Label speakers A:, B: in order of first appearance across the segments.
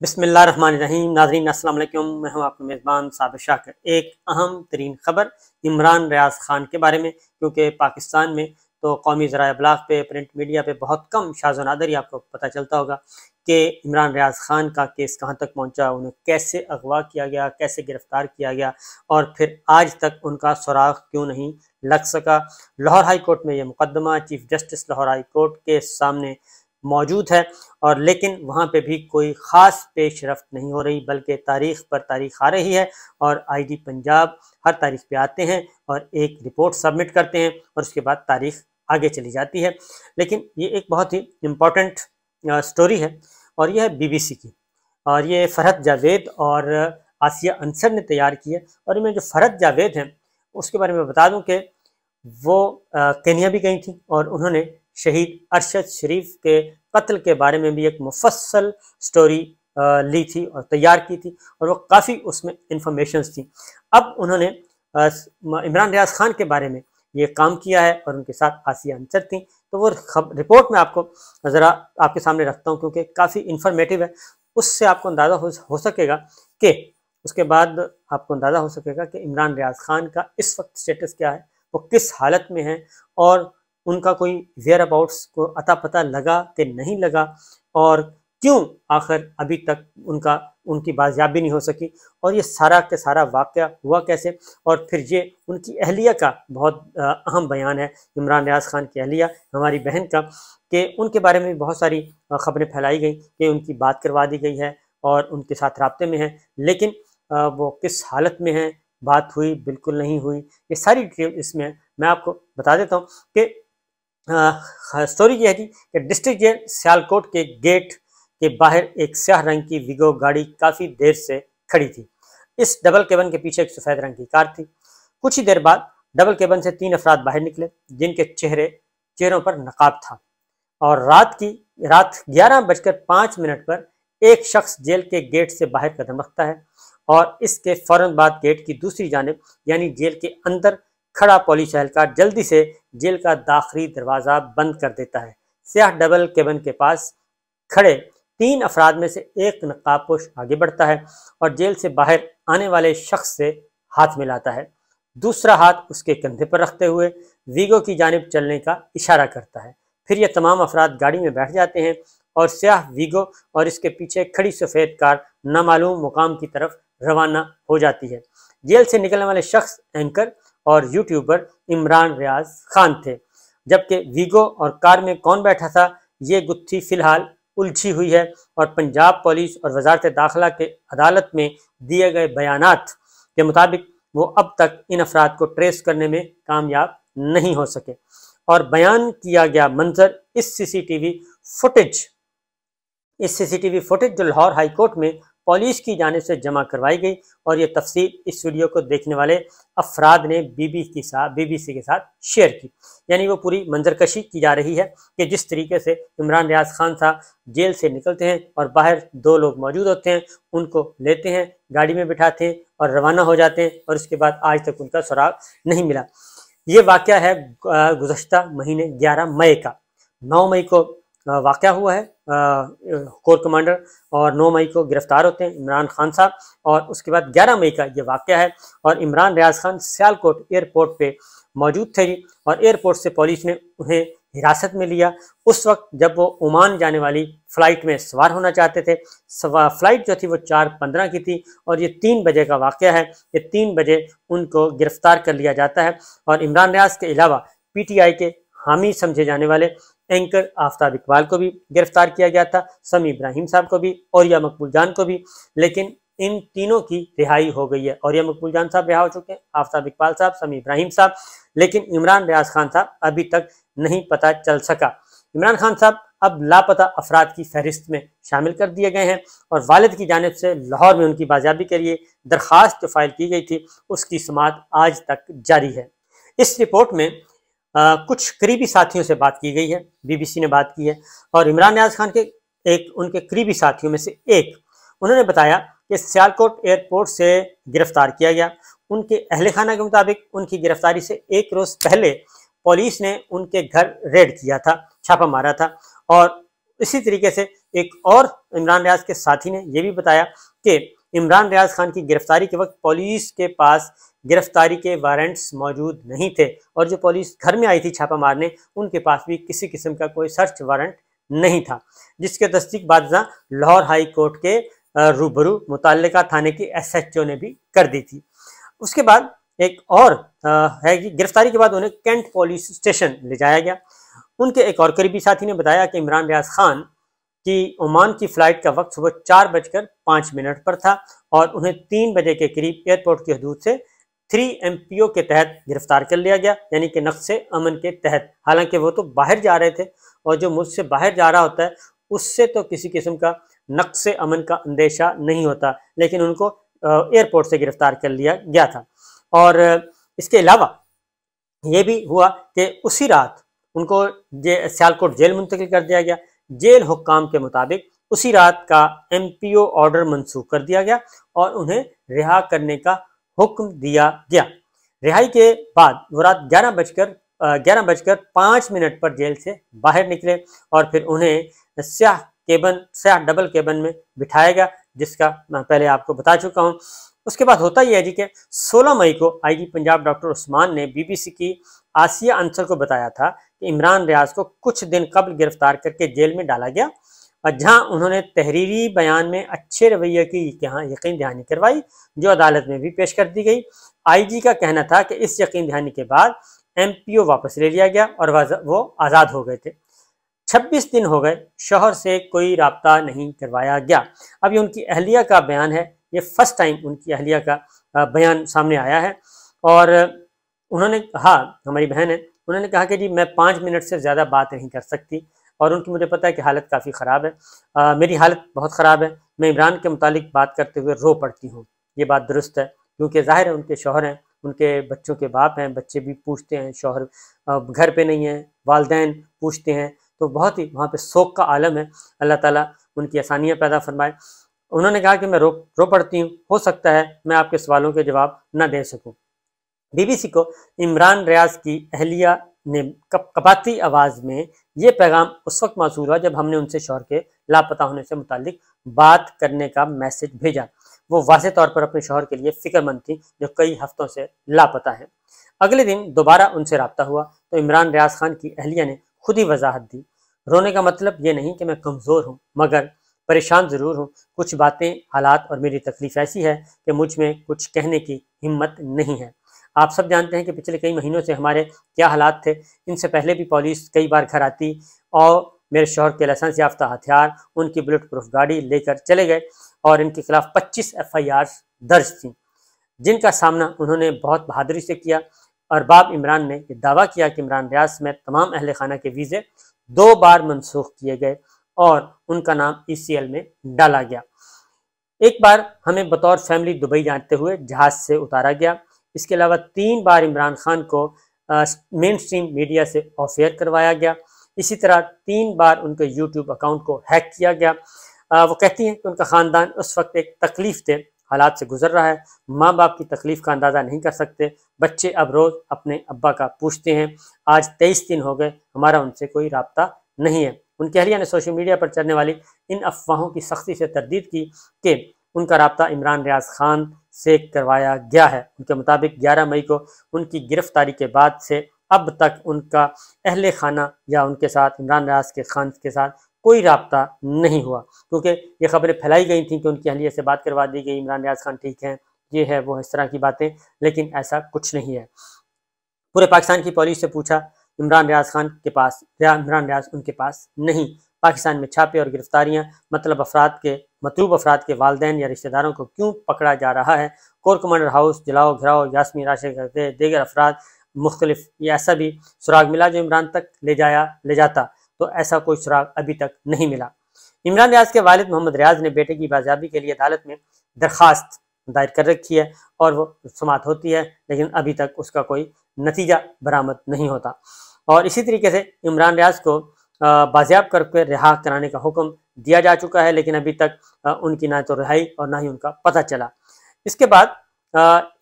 A: بسم اللہ الرحمن الرحیم۔ ناظرین السلام علیکم، میں ہوں آپ کا میزبان صابر شاکر۔ ایک اہم ترین خبر عمران ریاض خان کے بارے میں، کیونکہ پاکستان میں تو قومی ذرائع ابلاغ پہ، پرنٹ میڈیا پہ بہت کم شاذ و نادر ہی آپ کو پتہ چلتا ہوگا کہ عمران ریاض خان کا کیس کہاں تک پہنچا، انہیں کیسے اغوا کیا گیا، کیسے گرفتار کیا گیا، اور پھر آج تک ان کا سراغ کیوں نہیں لگ سکا۔ لاہور ہائی کورٹ میں یہ مقدمہ chief justice Lahore high court کے سامنے موجود ہے، اور لیکن وہاں پہ بھی کوئی خاص پیش رفت نہیں ہو رہی، بلکہ تاریخ پر تاریخ آ رہی ہے، اور آئی جی پنجاب ہر تاریخ پہ آتے ہیں اور ایک رپورٹ سبمٹ کرتے ہیں، اور اس کے بعد تاریخ آگے چلی جاتی ہے۔ لیکن یہ ایک بہت ہی امپورٹنٹ سٹوری ہے، اور یہ ہے بی بی سی کی، اور یہ فرحت جاوید اور آسیہ انصر نے تیار کی ہے۔ اور میں جو فرحت جاوید ہیں اس کے بارے میں بتا دوں کہ وہ کینیا بھی گئی تھیں، اور انہوں نے شہید ارشد شریف کے قتل کے بارے میں بھی ایک مفصل سٹوری لی تھی اور تیار کی تھی، اور وہ کافی اس میں انفارمیشنز تھیں۔ اب انہوں نے عمران ریاض خان کے بارے میں یہ کام کیا ہے، اور ان کے ساتھ آسیہ انصر تھیں، تو وہ رپورٹ میں آپ کو ذرا آپ کے سامنے رکھتا ہوں، کیونکہ کافی انفارمیٹیو ہے۔ اس سے آپ کو اندازہ ہو سکے گا کہ اس کے بعد آپ کو اندازہ ہو سکے گا کہ عمران ریاض خان کا اس وقت سٹیٹس کیا ہے، وہ کس حالت میں ہیں، اور ان کا کوئی ویئر اباؤٹس کو اتا پتہ لگا کہ نہیں لگا، اور کیوں آخر ابھی تک ان کی بازیابی نہیں ہو سکی، اور یہ سارا کے سارا واقعہ ہوا کیسے۔ اور پھر یہ ان کی اہلیہ کا بہت اہم بیان ہے، عمران ریاض خان کی اہلیہ ہماری بہن کا، کہ ان کے بارے میں بھی بہت ساری خبریں پھیلائی گئیں کہ ان کی بات کروا دی گئی ہے اور ان کے ساتھ رابطے میں ہیں، لیکن وہ کس حالت میں ہیں، بات ہوئی بالکل نہیں ہوئی، یہ ساری ڈیٹیل اس میں آپ کو بتا دیتا ہوں کہ سٹوری یہ ہے کہ ڈسٹرکٹ جیل سیالکوٹ کے گیٹ کے باہر ایک سیاہ رنگ کی ویگو گاڑی کافی دیر سے کھڑی تھی۔ اس ڈبل کیبن کے پیچھے ایک سفید رنگ کی کار تھی۔ کچھ ہی دیر بعد ڈبل کیبن سے 3 افراد باہر نکلے، جن کے چہروں پر نقاب تھا، اور رات 11:05 پر ایک شخص جیل کے گیٹ سے باہر قدم رکھتا ہے، اور اس کے فوراً بعد گیٹ کی دوسری جانب یعنی جیل کے اندر کھڑا پولیس اہلکار جلدی سے جیل کا داخلی دروازہ بند کر دیتا ہے۔ سیاہ ڈبل کیبن کے پاس کھڑے 3 افراد میں سے ایک نقاب پوش آگے بڑھتا ہے اور جیل سے باہر آنے والے شخص سے ہاتھ ملاتا ہے، دوسرا ہاتھ اس کے کندھے پر رکھتے ہوئے ویگو کی جانب چلنے کا اشارہ کرتا ہے۔ پھر یہ تمام افراد گاڑی میں بیٹھ جاتے ہیں، اور سیاہ ویگو اور اس کے پیچھے کھڑی سفید کار نامعلوم مقام کی طرف روانہ ہو جاتی ہے۔ جیل سے نکلنے والے شخص اینکر اور یوٹیوبر عمران ریاض خان تھے، جبکہ ویگو اور کار میں کون بیٹھا تھا یہ گتھی فی الحال الجھی ہوئی ہے، اور پنجاب پولیس اور وزارت داخلہ کے عدالت میں دیے گئے بیانات کے مطابق وہ اب تک ان افراد کو ٹریس کرنے میں کامیاب نہیں ہو سکے۔ اور بیان کیا گیا منظر اس سی سی ٹی وی فوٹیج جو لاہور ہائی کورٹ میں پولیس کی جانب سے جمع کروائی گئی، اور یہ تفصیل اس ویڈیو کو دیکھنے والے افراد نے بی بی سی کے ساتھ شیئر کی۔ یعنی وہ پوری منظر کشی کی جا رہی ہے کہ جس طریقے سے عمران ریاض خان صاحب جیل سے نکلتے ہیں، اور باہر 2 لوگ موجود ہوتے ہیں، ان کو لیتے ہیں، گاڑی میں بٹھاتے ہیں اور روانہ ہو جاتے ہیں، اور اس کے بعد آج تک ان کا سراغ نہیں ملا۔ یہ واقعہ ہے گزشتہ مہینے 11 مئی کا۔ 9 مئی کو واقعہ ہوا ہے، کور کمانڈر، اور 9 مئی کو گرفتار ہوتے ہیں عمران خان صاحب، اور اس کے بعد 11 مئی کا یہ واقعہ ہے، اور عمران ریاض خان سیالکوٹ ایئرپورٹ پہ موجود تھے، اور ایئرپورٹ سے پولیس نے انہیں حراست میں لیا اس وقت جب وہ عمان جانے والی فلائٹ میں سوار ہونا چاہتے تھے۔ فلائٹ جو تھی وہ 4:15 کی تھی، اور یہ 3 بجے کا واقعہ ہے کہ 3 بجے ان کو گرفتار کر لیا جاتا ہے، اور عمران ریاض کے علاوہ پی ٹی آئی کے حامی سمجھے جانے والے اینکر آفتاب اقبال کو بھی گرفتار کیا گیا تھا، سمیع ابراہیم صاحب کو بھی، اوریہ مقبول جان کو بھی، لیکن ان تینوں کی رہائی ہو گئی ہے۔ اوریہ مقبول جان صاحب رہا ہو چکے ہیں، آفتاب اقبال صاحب، سمیع ابراہیم صاحب، لیکن عمران ریاض خان صاحب ابھی تک نہیں پتہ چل سکا۔ عمران خان صاحب اب لاپتہ افراد کی فہرست میں شامل کر دیے گئے ہیں، اور والد کی جانب سے لاہور میں ان کی بازیابی کے لیے درخواست جو فائل کی گئی تھی اس کی سماعت آج تک جاری ہے۔ اس رپورٹ میں کچھ قریبی ساتھیوں سے بات کی گئی ہے، بی بی سی نے بات کی ہے، اور عمران ریاض خان کے ان کے قریبی ساتھیوں میں سے ایک انہوں نے بتایا کہ سیالکوٹ ایئرپورٹ سے گرفتار کیا گیا۔ ان کے اہل خانہ کے مطابق ان کی گرفتاری سے 1 روز پہلے پولیس نے ان کے گھر ریڈ کیا تھا، چھاپہ مارا تھا، اور اسی طریقے سے ایک اور عمران ریاض کے ساتھی نے یہ بھی بتایا کہ عمران ریاض خان کی گرفتاری کے وقت پولیس کے پاس گرفتاری کے وارنٹس موجود نہیں تھے، اور جو پولیس گھر میں آئی تھی چھاپہ مارنے ان کے پاس بھی کسی قسم کا کوئی سرچ وارنٹ نہیں تھا، جس کے تصدیق بعد لاہور ہائی کورٹ کے روبرو متعلقہ تھانے کی SHO نے بھی کر دی تھی۔ اس کے بعد ایک اور ہے کہ گرفتاری کے بعد انہیں کینٹ پولیس اسٹیشن لے جایا گیا۔ ان کے ایک اور قریبی ساتھی نے بتایا کہ عمران ریاض خان کی عمان کی فلائٹ کا وقت صبح 4:05 پر تھا، اور انہیں 3 بجے کے قریب ایئرپورٹ کی حدود سے 3 MPO کے تحت گرفتار کر لیا گیا، یعنی کہ نقص امن کے تحت۔ حالانکہ وہ تو باہر جا رہے تھے، اور جو ملک سے باہر جا رہا ہوتا ہے اس سے تو کسی قسم کا نقص امن کا اندیشہ نہیں ہوتا، لیکن ان کو ایئرپورٹ سے گرفتار کر لیا گیا تھا۔ اور اس کے علاوہ یہ بھی ہوا کہ اسی رات ان کو سیالکوٹ جیل منتقل کر دیا گیا۔ جیل حکام کے مطابق اسی رات کا MPO آرڈر منسوخ کر دیا گیا اور انہیں رہا کرنے کا حکم دیا گیا۔ رہائی کے بعد وہ رات 11:05 پر جیل سے باہر نکلے، اور پھر انہیں سیاہ ڈبل کیبن میں بٹھایا گیا، جس کا میں پہلے آپ کو بتا چکا ہوں۔ اس کے بعد ہوتا یہ ہے جی کہ 16 مئی کو IG پنجاب ڈاکٹر عثمان نے BBC کی آسیہ انصر کو بتایا تھا کہ عمران ریاض کو کچھ دن قبل گرفتار کر کے جیل میں ڈالا گیا، اور جہاں انہوں نے تحریری بیان میں اچھے رویے کی یقین دہانی کروائی، جو عدالت میں بھی پیش کر دی گئی۔ IG کا کہنا تھا کہ اس یقین دہانی کے بعد MPO واپس لے لیا گیا اور وہ آزاد ہو گئے تھے۔ 26 دن ہو گئے، شوہر سے کوئی رابطہ نہیں کروایا گیا۔ اب یہ ان کی اہلیہ کا بیان ہے، یہ فرسٹ ٹائم ان کی اہلیہ کا بیان سامنے آیا ہے، اور انہوں نے کہا، ہماری بہن ہے، انہوں نے کہا کہ جی میں 5 منٹ سے زیادہ بات نہیں کر سکتی، اور ان کی مجھے پتہ ہے کہ حالت کافی خراب ہے، میری حالت بہت خراب ہے، میں عمران کے متعلق بات کرتے ہوئے رو پڑتی ہوں۔ یہ بات درست ہے، کیونکہ ظاہر ہے ان کے شوہر ہیں، ان کے بچوں کے باپ ہیں، بچے بھی پوچھتے ہیں، شوہر گھر پہ نہیں ہیں، والدین پوچھتے ہیں، تو بہت ہی وہاں پہ سوگ کا عالم ہے۔ اللہ تعالیٰ ان کی آسانیاں پیدا فرمائے۔ انہوں نے کہا کہ میں رو پڑتی ہوں، ہو سکتا ہے میں آپ کے سوالوں کے جواب نہ دے سکوں۔ BBC کو عمران ریاض کی اہلیہ نے کپاتی آواز میں یہ پیغام اس وقت موصول ہوا جب ہم نے ان سے شوہر کے لاپتہ ہونے سے متعلق بات کرنے کا میسج بھیجا۔ وہ واضح طور پر اپنے شوہر کے لیے فکر مند تھی جو کئی ہفتوں سے لاپتہ ہیں۔ اگلے دن دوبارہ ان سے رابطہ ہوا تو عمران ریاض خان کی اہلیہ نے خود ہی وضاحت دی، رونے کا مطلب یہ نہیں کہ میں کمزور ہوں، مگر پریشان ضرور ہوں۔ کچھ باتیں، حالات اور میری تکلیف ایسی ہے کہ مجھ میں کچھ کہنے کی ہمت نہیں ہے۔ آپ سب جانتے ہیں کہ پچھلے کئی مہینوں سے ہمارے کیا حالات تھے۔ ان سے پہلے بھی پولیس کئی بار گھر آتی اور میرے شوہر کے لائسنس یافتہ ہتھیار، ان کی بلٹ پروف گاڑی لے کر چلے گئے، اور ان کے خلاف 25 FIRs درج تھیں، جن کا سامنا انہوں نے بہت بہادری سے کیا۔ ارباب عمران نے یہ دعویٰ کیا کہ عمران ریاض سمیت تمام اہل خانہ کے ویزے 2 بار منسوخ کیے گئے اور ان کا نام ECL میں ڈالا گیا۔ ایک بار ہمیں بطور فیملی دبئی جاتے ہوئے جہاز سے اتارا گیا۔ اس کے علاوہ 3 بار عمران خان کو مین اسٹریم میڈیا سے آف ایئر کروایا گیا۔ اسی طرح 3 بار ان کے YouTube اکاؤنٹ کو ہیک کیا گیا۔ وہ کہتی ہیں کہ ان کا خاندان اس وقت ایک تکلیف دہ حالات سے گزر رہا ہے، ماں باپ کی تکلیف کا اندازہ نہیں کر سکتے، بچے اب روز اپنے ابا کا پوچھتے ہیں۔ آج 23 دن ہو گئے، ہمارا ان سے کوئی رابطہ نہیں ہے۔ ان کی اہلیہ نے سوشل میڈیا پر چلنے والی ان افواہوں کی سختی سے تردید کی کہ ان کا رابطہ عمران ریاض خان سے کروایا گیا ہے۔ ان کے مطابق 11 مئی کو ان کی گرفتاری کے بعد سے اب تک ان کا اہل خانہ یا ان کے ساتھ، عمران ریاض کے خان کے ساتھ کوئی رابطہ نہیں ہوا، کیونکہ یہ خبریں پھیلائی گئی تھیں کہ ان کی اہلیہ سے بات کروا دی گئی، عمران ریاض خان ٹھیک ہیں، یہ ہے وہ، اس طرح کی باتیں، لیکن ایسا کچھ نہیں ہے۔ پورے پاکستان کی پولیس سے پوچھا، عمران ریاض خان کے پاس عمران ریاض ان کے پاس نہیں۔ پاکستان میں چھاپے اور گرفتاریاں مطلوب افراد کے والدین یا رشتہ داروں کو کیوں پکڑا جا رہا ہے؟ کور کمانڈر ہاؤس جلاؤ گھراؤ، یاسمین راشد کرتے دیگر افراد مختلف، یہ ایسا بھی سراغ ملا جو عمران تک لے جاتا، تو ایسا کوئی سراغ ابھی تک نہیں ملا۔ عمران ریاض کے والد محمد ریاض نے بیٹے کی بازیابی کے لیے عدالت میں درخواست دائر کر رکھی ہے اور وہ سماعت ہوتی ہے، لیکن ابھی تک اس کا کوئی نتیجہ برآمد نہیں ہوتا۔ اور اسی طریقے سے عمران ریاض کو بازیاب کر کے رہا کرانے کا حکم دیا جا چکا ہے، لیکن ابھی تک ان کی نہ تو رہائی اور نہ ہی ان کا پتہ چلا۔ اس کے بعد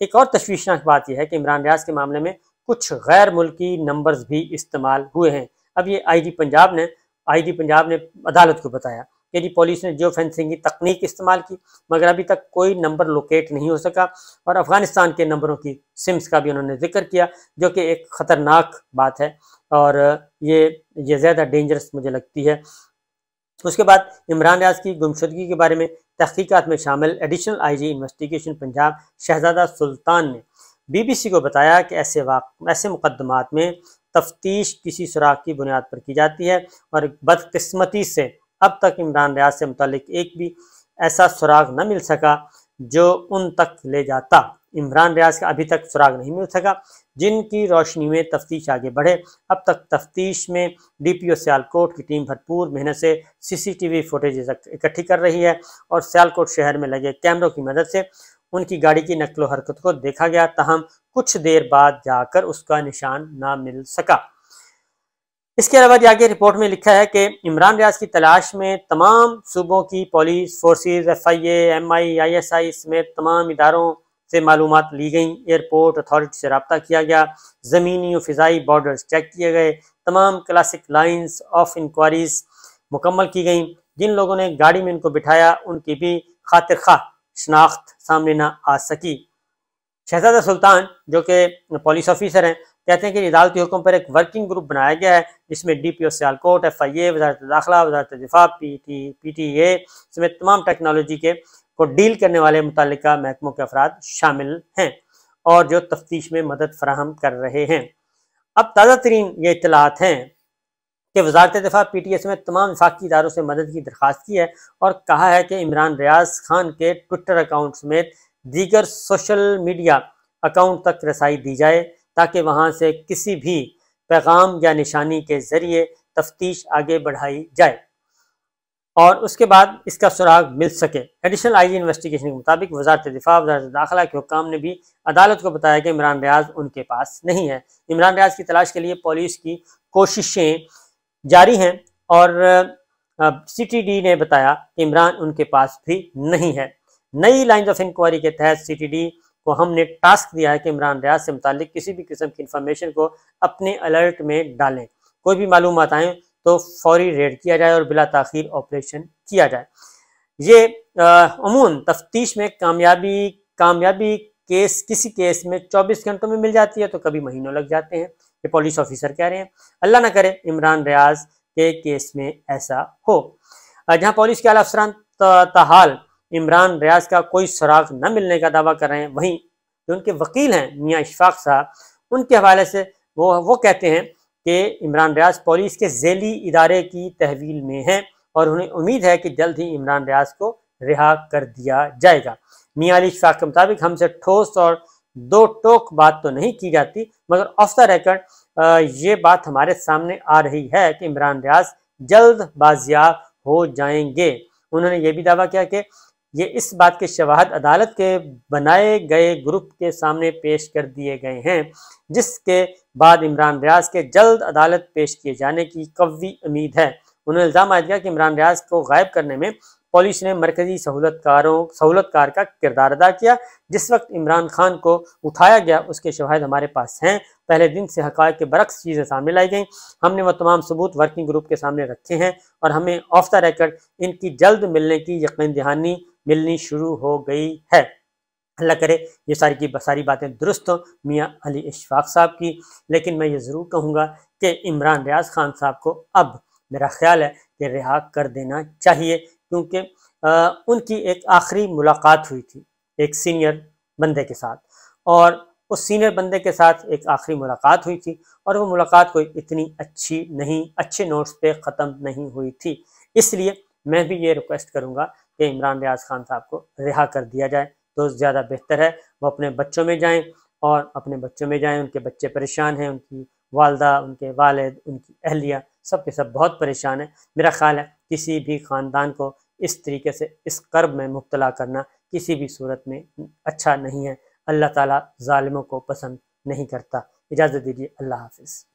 A: ایک اور تشویشناک بات یہ ہے کہ عمران ریاض کے معاملے میں کچھ غیر ملکی نمبرز بھی استعمال ہوئے ہیں۔ اب یہ آئی جی پنجاب نے عدالت کو بتایا کہ جی پولیس نے جیو فینسنگ کی تکنیک استعمال کی مگر ابھی تک کوئی نمبر لوکیٹ نہیں ہو سکا، اور افغانستان کے نمبروں کی سمز کا بھی انہوں نے ذکر کیا جو کہ ایک خطرناک بات ہے اور یہ زیادہ ڈینجرس مجھے لگتی ہے۔ اس کے بعد عمران ریاض کی گمشدگی کے بارے میں تحقیقات میں شامل additional I G investigation Punjab Shahzada Sultan نے بی بی سی کو بتایا کہ ایسے مقدمات میں تفتیش کسی سراغ کی بنیاد پر کی جاتی ہے، اور بدقسمتی سے اب تک عمران ریاض سے متعلق ایک بھی ایسا سراغ نہ مل سکا جو ان تک لے جاتا۔ عمران ریاض کا ابھی تک سراغ نہیں مل سکا جن کی روشنی میں تفتیش آگے بڑھے۔ اب تک تفتیش میں ڈی پی او سیالکوٹ کی ٹیم بھرپور محنت سے سی سی ٹی وی فوٹیج اکٹھی کر رہی ہے، اور سیالکوٹ شہر میں لگے کیمروں کی مدد سے ان کی گاڑی کی نقل و حرکت کو دیکھا گیا، تاہم کچھ دیر بعد جا کر اس کا نشان نہ مل سکا۔ اس کے علاوہ آگے رپورٹ میں لکھا ہے کہ عمران ریاض کی تلاش میں تمام صوبوں کی police forces, F I A, M I S I سمیت تمام اداروں سے معلومات لی گئیں، ایئرپورٹ اتھارٹی سے رابطہ کیا گیا، زمینی و فضائی بارڈرز چیک کیے گئے، تمام کلاسک لائنز آف انکوائریز مکمل کی گئیں، جن لوگوں نے گاڑی میں ان کو بٹھایا ان کی بھی خاطر خواہ شناخت سامنے نہ آ سکی۔ شہزادہ سلطان جو کہ پولیس آفیسر ہیں کہتے ہیں کہ عدالتی حکم پر ایک ورکنگ گروپ بنایا گیا ہے جس میں D P O Sialkot, F I اے، وزارت داخلہ، وزارت دفاع، پی ٹی اے سمیت تمام ٹیکنالوجی کو ڈیل کرنے والے متعلقہ محکموں کے افراد شامل ہیں اور جو تفتیش میں مدد فراہم کر رہے ہیں۔ اب تازہ ترین یہ اطلاعات ہیں کہ وزارت دفاع پی ٹی اے سمیت تمام وفاقی اداروں سے مدد کی درخواست کی ہے اور کہا ہے کہ عمران ریاض خان کے ٹویٹر اکاؤنٹ سمیت دیگر سوشل میڈیا اکاؤنٹ تک رسائی دی جائے تاکہ وہاں سے کسی بھی پیغام یا نشانی کے ذریعے تفتیش آگے بڑھائی جائے اور اس کے بعد اس کا سراغ مل سکے۔ ایڈیشنل آئی جی انویسٹیگیشن کے مطابق وزارت دفاع، وزارت داخلہ کے حکام نے بھی عدالت کو بتایا کہ عمران ریاض ان کے پاس نہیں ہے۔ عمران ریاض کی تلاش کے لیے پولیس کی کوششیں جاری ہیں اور سی ٹی ڈی نے بتایا کہ عمران ان کے پاس بھی نہیں ہے۔ نئی لائنز آف انکوائری کے تحت سی ٹی ڈی کو ہم نے ٹاسک دیا ہے کہ عمران ریاض سے متعلق کسی بھی قسم کی انفارمیشن کو اپنے الرٹ میں ڈالیں، کوئی بھی معلومات آئیں تو فوری ریڈ کیا جائے اور بلا تاخیر آپریشن کیا جائے۔ یہ عموماً تفتیش میں کامیابی کسی کیس میں 24 گھنٹوں میں مل جاتی ہے تو کبھی مہینوں لگ جاتے ہیں، یہ پولیس آفیسر کہہ رہے ہیں۔ اللہ نہ کرے عمران ریاض کے کیس میں ایسا ہو۔ جہاں پولیس کے اعلیٰ افسران تاحال عمران ریاض کا کوئی سراغ نہ ملنے کا دعویٰ کر رہے ہیں، وہیں جو ان کے وکیل ہیں میاں اشفاق صاحب، ان کے حوالے سے وہ کہتے ہیں کہ عمران ریاض پولیس کے ذیلی ادارے کی تحویل میں ہیں اور انہیں امید ہے کہ جلد ہی عمران ریاض کو رہا کر دیا جائے گا۔ میاں علی اشفاق کے مطابق ہم سے ٹھوس اور دو ٹوک بات تو نہیں کی جاتی مگر آف دا ریکارڈ یہ بات ہمارے سامنے آ رہی ہے کہ عمران ریاض جلد بازیاب ہو جائیں گے۔ انہوں نے یہ بھی دعویٰ کیا کہ یہ اس بات کے شواہد عدالت کے بنائے گئے گروپ کے سامنے پیش کر دیے گئے ہیں جس کے بعد عمران ریاض کے جلد عدالت پیش کیے جانے کی قوی امید ہے۔ انہوں نے الزام عائد کیا کہ عمران ریاض کو غائب کرنے میں پولیس نے مرکزی سہولت کار کا کردار ادا کیا۔ جس وقت عمران خان کو اٹھایا گیا اس کے شواہد ہمارے پاس ہیں، پہلے دن سے حقائق کے برعکس چیزیں سامنے لائی گئیں، ہم نے وہ تمام ثبوت ورکنگ گروپ کے سامنے رکھے ہیں اور ہمیں آف دا ریکارڈ ان کی جلد ملنے کی یقین دہانی ملنی شروع ہو گئی ہے۔ اللہ کرے یہ ساری باتیں درست ہوں میاں علی اشفاق صاحب کی، لیکن میں یہ ضرور کہوں گا کہ عمران ریاض خان صاحب کو اب میرا خیال ہے کہ رہا کر دینا چاہیے، کیونکہ ان کی ایک آخری ملاقات ہوئی تھی ایک سینئر بندے کے ساتھ، اور اس سینئر بندے کے ساتھ ایک آخری ملاقات ہوئی تھی اور وہ ملاقات کوئی اتنی اچھے نوٹس پہ ختم نہیں ہوئی تھی۔ اس لیے میں بھی یہ ریکویسٹ کروں گا کہ عمران ریاض خان صاحب کو رہا کر دیا جائے تو زیادہ بہتر ہے۔ وہ اپنے بچوں میں جائیں ان کے بچے پریشان ہیں، ان کی والدہ، ان کے والد، ان کی اہلیہ سب کے سب بہت پریشان ہیں۔ میرا خیال ہے کسی بھی خاندان کو اس طریقے سے اس کرب میں مبتلا کرنا کسی بھی صورت میں اچھا نہیں ہے۔ اللہ تعالیٰ ظالموں کو پسند نہیں کرتا۔ اجازت دیجیے، اللہ حافظ۔